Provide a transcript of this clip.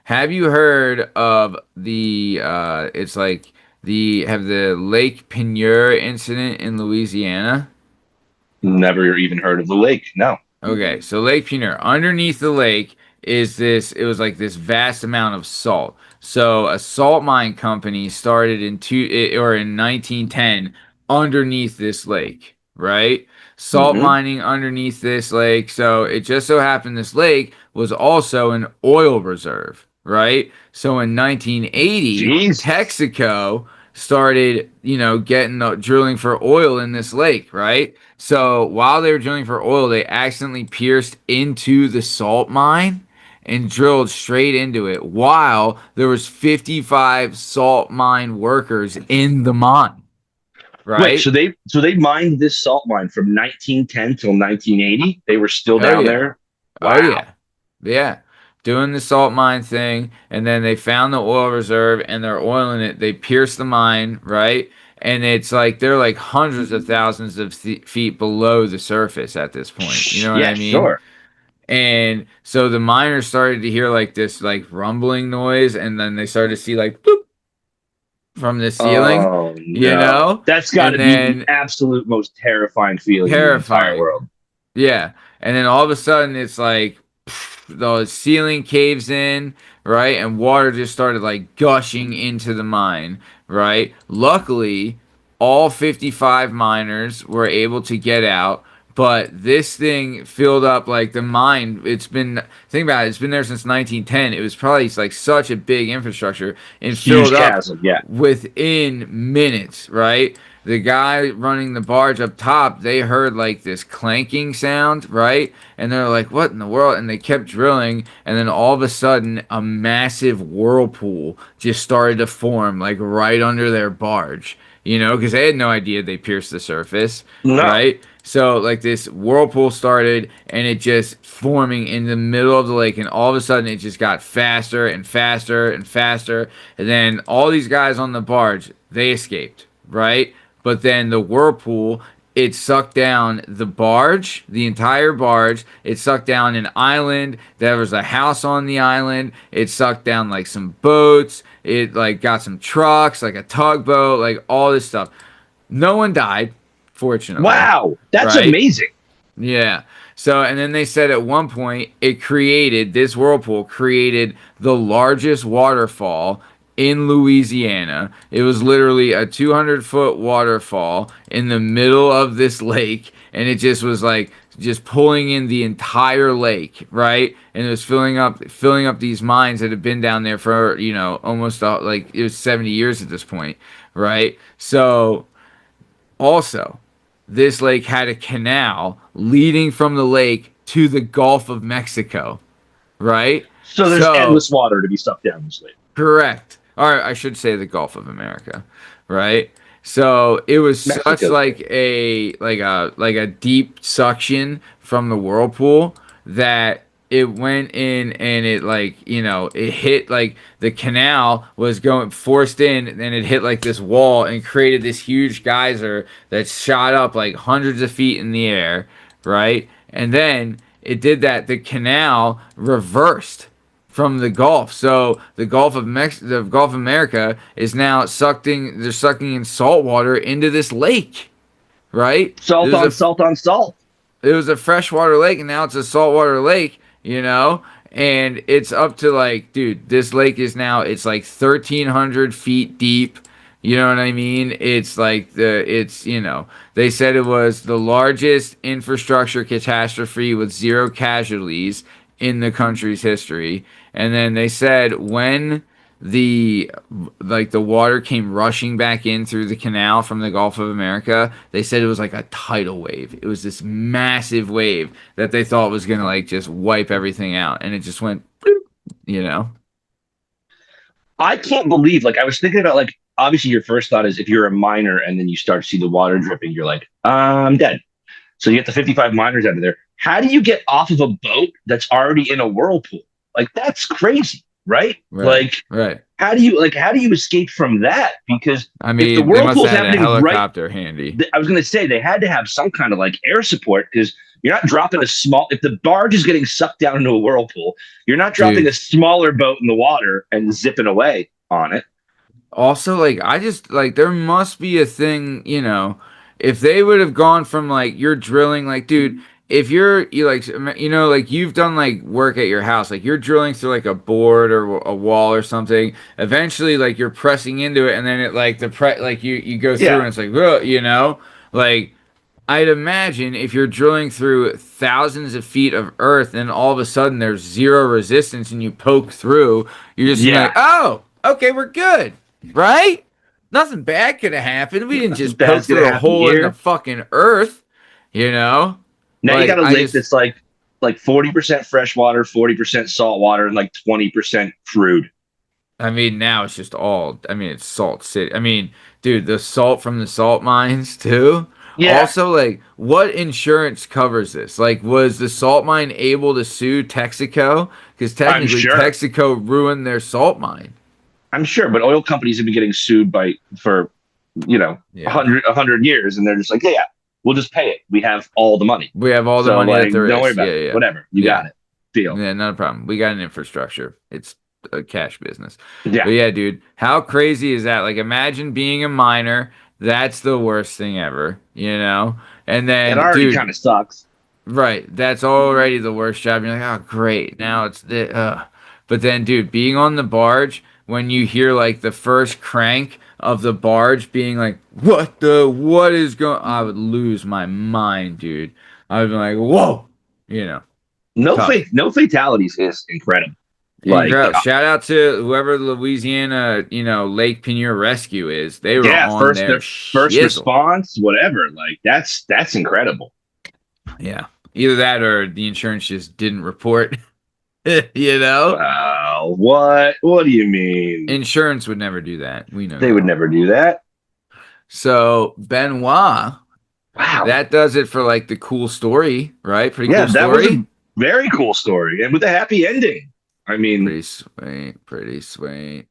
Have you heard of it's like the Lake Peigneur incident in Louisiana? Never even heard of the lake. No. Okay, so Lake Peigneur. Underneath the lake is it was like this vast amount of salt. So a salt mine company started in 1910 underneath this lake, right? Salt Hmm. mining underneath this lake. So it just so happened this lake was also an oil reserve, right? So in 1980, Jesus. Texaco started, getting drilling for oil in this lake, right? So while they were drilling for oil, they accidentally pierced into the salt mine and drilled straight into it while there was 55 salt mine workers in the mine, Wait, right? so they mined this salt mine from 1910 till 1980. They were still Oh down yeah. there. Oh Wow. yeah. Yeah. Doing the salt mine thing, and then they found the oil reserve and they're oiling it. They pierced the mine, right? And it's like they're like hundreds of thousands of feet below the surface at this point. You know what Yeah, I mean? sure. And so the miners started to hear like this like rumbling noise, and then they started to see like boop from the ceiling, Oh no. That's got and to be the then absolute most terrifying feeling in the entire terrifying. world. Yeah. And then all of a sudden it's like the ceiling caves in, right? And water just started like gushing into the mine, right? Luckily, all 55 miners were able to get out, but this thing filled up like the mine. Think about it, it's been there since 1910. It was probably like such a big infrastructure and filled Huge up chasm. Yeah. within minutes, right? The guy running the barge up top, they heard like this clanking sound, right? And they're like, what in the world? And they kept drilling, and then all of a sudden, a massive whirlpool just started to form, like right under their barge, because they had no idea they pierced the surface, No. right? So, like, this whirlpool started, and it just forming in the middle of the lake, and all of a sudden, it just got faster and faster and faster. And then all these guys on the barge, they escaped, right? But then the whirlpool, it sucked down the barge, the entire barge. It sucked down an island. There was a house on the island. It sucked down like some boats. It like got some trucks, like a tugboat, like all this stuff. No one died, fortunately, Wow. That's right? amazing. Yeah. So, and then they said at one point this whirlpool created the largest waterfall in Louisiana. It was literally a 200-foot waterfall in the middle of this lake, and it just was like just pulling in the entire lake, right? And it was filling up these mines that had been down there for, almost like it was 70 years at this point, right? So, also, this lake had a canal leading from the lake to the Gulf of Mexico, right? So there's So, endless water to be sucked down this lake. correct. Or I should say the Gulf of America, right? So it was such Mexico's like big. a deep suction from the whirlpool that it went in and it like it hit like the canal was going forced in and it hit like this wall and created this huge geyser that shot up like hundreds of feet in the air, right? And then it did that. The canal reversed from the Gulf. So the Gulf of America is now sucking. They're sucking in salt water into this lake, right? Salt on salt on salt. It was a freshwater lake, and now it's a saltwater lake. And it's up to like, dude, this lake is now it's like 1,300 feet deep. You know what I mean? It's like they said it was the largest infrastructure catastrophe with zero casualties in the country's history. And then they said when the the water came rushing back in through the canal from the Gulf of America, they said it was like a tidal wave. It was this massive wave that they thought was gonna like just wipe everything out, and it just went, bloop, you know. I can't believe, like, I was thinking about, like, obviously your first thought is if you're a miner and then you start to see the water dripping, you're like, I'm dead. So you get the 55 miners out of there. How do you get off of a boat that's already in a whirlpool? Like, that's crazy, right? Right, Like, right. how do you escape from that? Because I if the mean, they must whirlpool's have had a happening right, helicopter handy. I was going to say they had to have some kind of like air support because You're not dropping a small. If the barge is getting sucked down into a whirlpool, you're not dropping dude. a smaller boat in the water and zipping away on it. Also, like, I just like there must be a thing, if they would have gone from like you're drilling, like, dude, if you like, like you've done like work at your house, like you're drilling through like a board or a wall or something. Eventually, like you're pressing into it, and then it like like you go through, Yeah, and it's like, like. I'd imagine if you're drilling through thousands of feet of earth and all of a sudden there's zero resistance and you poke through, you're just gonna be like, yeah. oh, okay, we're good, right? Nothing bad could have happened. We didn't Nothing just poke bad's gonna through a happen hole in the here. fucking earth, you know? Now you Like, got a I lake just, that's like 40% freshwater, 40% saltwater, and like 20% crude. I mean, now it's just all, I mean, it's Salt City. I mean, dude, the salt from the salt mines, too. Yeah, Also, like, what insurance covers this? Like, was the salt mine able to sue Texaco? Because I'm technically, sure. Texaco ruined their salt mine. I'm sure, but oil companies have been getting sued for Yeah. a hundred years, and they're just like, yeah, yeah, we'll just pay it. We have all the money, We have all the so money that like, there don't worry is. about Yeah, it. yeah, Whatever, you yeah. got it. Deal. Yeah, not a problem. We got an infrastructure. It's a cash business. Yeah, But yeah, dude, how crazy is that? Like, imagine being a miner. That's the worst thing ever, you know? And it then, already kind dude, of sucks. right, that's already the worst job. You're like, oh, great. Now it's the, But then, dude, being on the barge, when you hear like the first crank of the barge being like, what is going, I would lose my mind, dude. I would be like, whoa, you know, tough. No fatalities is incredible. Like, Incredible. Shout out to whoever the Louisiana, Lake Peigneur Rescue is. They were yeah, on the their first shizzle. response, whatever. Like, that's incredible. Yeah. Either that or the insurance just didn't report, you know? Wow, what do you mean? Insurance would never do that. We know They would that. never do that. So, Benoit, Wow. that does it for like the cool story, right? Pretty Yeah, cool that was story. a very cool story and with a happy ending. I mean, Pretty sweet. Pretty sweet.